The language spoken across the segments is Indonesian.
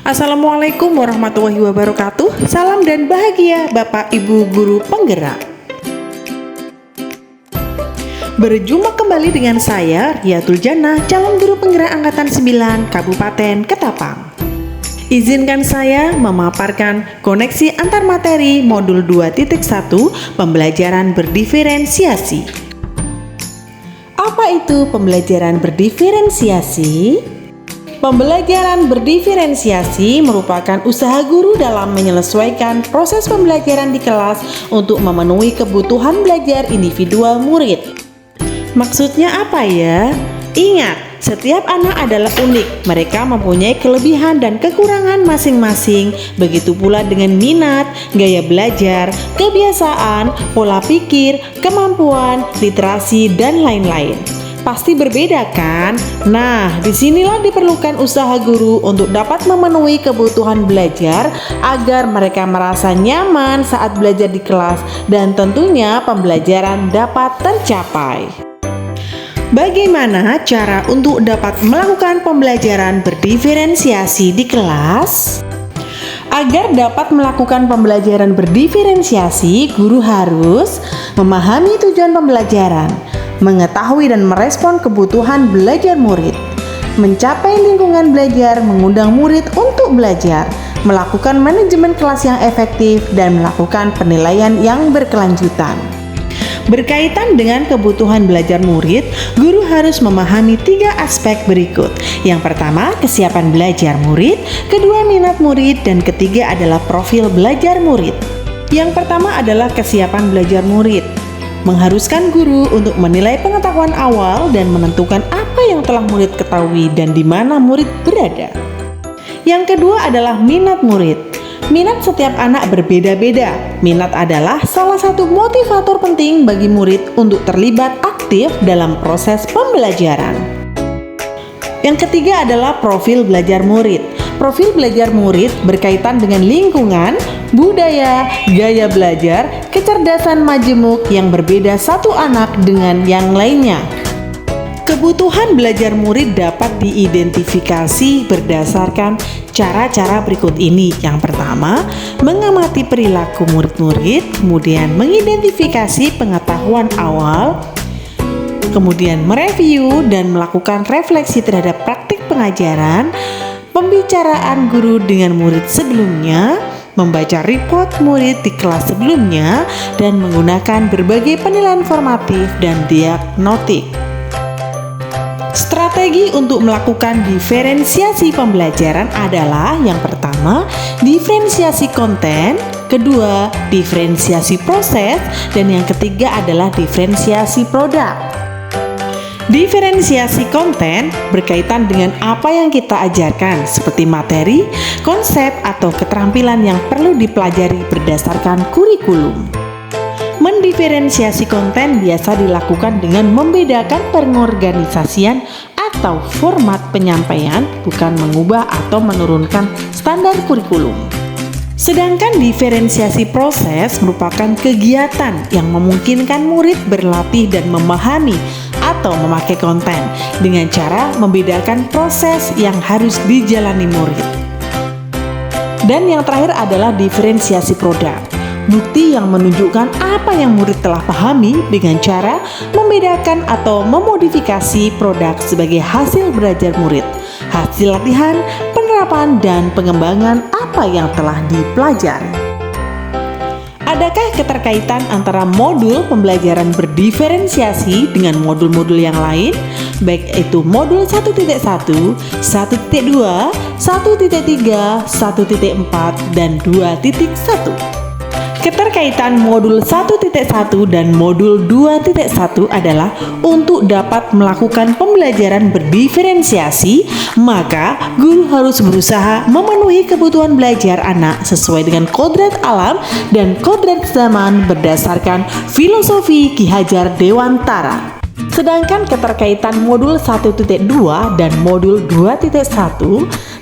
Assalamualaikum warahmatullahi wabarakatuh. Salam dan bahagia Bapak Ibu Guru Penggerak. Berjumpa kembali dengan saya Riyatul Jannah, calon guru penggerak angkatan 9 Kabupaten Ketapang. Izinkan saya memaparkan koneksi antar materi modul 2.1 pembelajaran berdiferensiasi. Apa itu pembelajaran berdiferensiasi? Pembelajaran berdiferensiasi merupakan usaha guru dalam menyesuaikan proses pembelajaran di kelas untuk memenuhi kebutuhan belajar individual murid. Maksudnya apa ya? Ingat, setiap anak adalah unik. Mereka mempunyai kelebihan dan kekurangan masing-masing. Begitu pula dengan minat, gaya belajar, kebiasaan, pola pikir, kemampuan, literasi, dan lain-lain. Pasti berbeda kan? Nah, disinilah diperlukan usaha guru untuk dapat memenuhi kebutuhan belajar agar mereka merasa nyaman saat belajar di kelas dan tentunya pembelajaran dapat tercapai. Bagaimana cara untuk dapat melakukan pembelajaran berdiferensiasi di kelas? Agar dapat melakukan pembelajaran berdiferensiasi, guru harus memahami tujuan pembelajaran, mengetahui dan merespon kebutuhan belajar murid, mencapai lingkungan belajar, mengundang murid untuk belajar, melakukan manajemen kelas yang efektif, dan melakukan penilaian yang berkelanjutan. Berkaitan dengan kebutuhan belajar murid, guru harus memahami 3 aspek berikut. Yang pertama, kesiapan belajar murid, kedua, minat murid, dan ketiga adalah profil belajar murid. Yang pertama adalah kesiapan belajar murid. Mengharuskan guru untuk menilai pengetahuan awal dan menentukan apa yang telah murid ketahui dan di mana murid berada. Yang kedua adalah minat murid. Minat setiap anak berbeda-beda. Minat adalah salah satu motivator penting bagi murid untuk terlibat aktif dalam proses pembelajaran. Yang ketiga adalah profil belajar murid. Profil belajar murid berkaitan dengan lingkungan, budaya, gaya belajar, kecerdasan majemuk yang berbeda satu anak dengan yang lainnya. Kebutuhan belajar murid dapat diidentifikasi berdasarkan cara-cara berikut ini. Yang pertama, mengamati perilaku murid-murid, kemudian mengidentifikasi pengetahuan awal, kemudian mereview dan melakukan refleksi terhadap praktik pengajaran, pembicaraan guru dengan murid sebelumnya, membaca report murid di kelas sebelumnya, dan menggunakan berbagai penilaian formatif dan diagnostik. Strategi untuk melakukan diferensiasi pembelajaran adalah yang pertama, diferensiasi konten, kedua, diferensiasi proses, dan yang ketiga adalah diferensiasi produk. Diferensiasi konten berkaitan dengan apa yang kita ajarkan seperti materi, konsep, atau keterampilan yang perlu dipelajari berdasarkan kurikulum. Mendiferensiasi konten biasa dilakukan dengan membedakan pengorganisasian atau format penyampaian, bukan mengubah atau menurunkan standar kurikulum. Sedangkan diferensiasi proses merupakan kegiatan yang memungkinkan murid berlatih dan memahami atau memakai konten dengan cara membedakan proses yang harus dijalani murid. Dan yang terakhir adalah diferensiasi produk. Bukti yang menunjukkan apa yang murid telah pahami dengan cara membedakan atau memodifikasi produk sebagai hasil belajar murid, hasil latihan, penerapan, dan pengembangan apa yang telah dipelajari. Adakah keterkaitan antara modul pembelajaran berdiferensiasi dengan modul-modul yang lain? Baik itu modul 1.1, 1.2, 1.3, 1.4, dan 2.1. Keterkaitan modul 1.1 dan modul 2.1 adalah untuk dapat melakukan pembelajaran berdiferensiasi, maka guru harus berusaha memenuhi kebutuhan belajar anak sesuai dengan kodrat alam dan kodrat zaman berdasarkan filosofi Ki Hajar Dewantara. Sedangkan keterkaitan modul 1.2 dan modul 2.1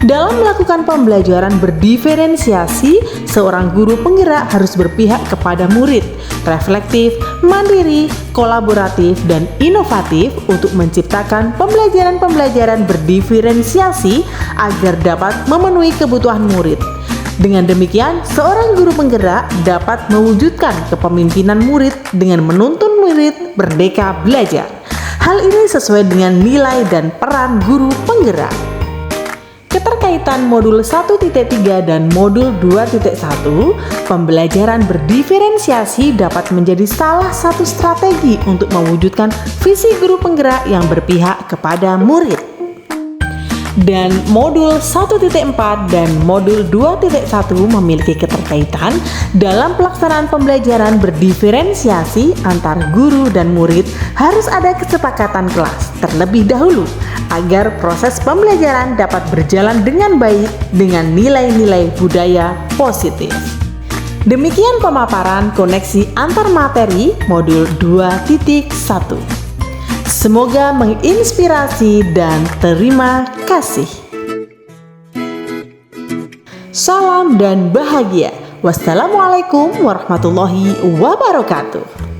dalam melakukan pembelajaran berdiferensiasi, seorang guru penggerak harus berpihak kepada murid, reflektif, mandiri, kolaboratif, dan inovatif untuk menciptakan pembelajaran-pembelajaran berdiferensiasi agar dapat memenuhi kebutuhan murid. Dengan demikian, seorang guru penggerak dapat mewujudkan kepemimpinan murid dengan menuntun murid merdeka belajar. Hal ini sesuai dengan nilai dan peran guru penggerak. Keterkaitan modul 1.3 dan modul 2.1, pembelajaran berdiferensiasi dapat menjadi salah satu strategi untuk mewujudkan visi guru penggerak yang berpihak kepada murid. Dan modul 1.4 dan modul 2.1 memiliki keterkaitan dalam pelaksanaan pembelajaran berdiferensiasi antar guru dan murid. Harus ada kesepakatan kelas terlebih dahulu agar proses pembelajaran dapat berjalan dengan baik dengan nilai-nilai budaya positif. Demikian pemaparan koneksi antar materi modul 2.1. Semoga menginspirasi dan terima kasih. Salam dan bahagia. Wassalamualaikum warahmatullahi wabarakatuh.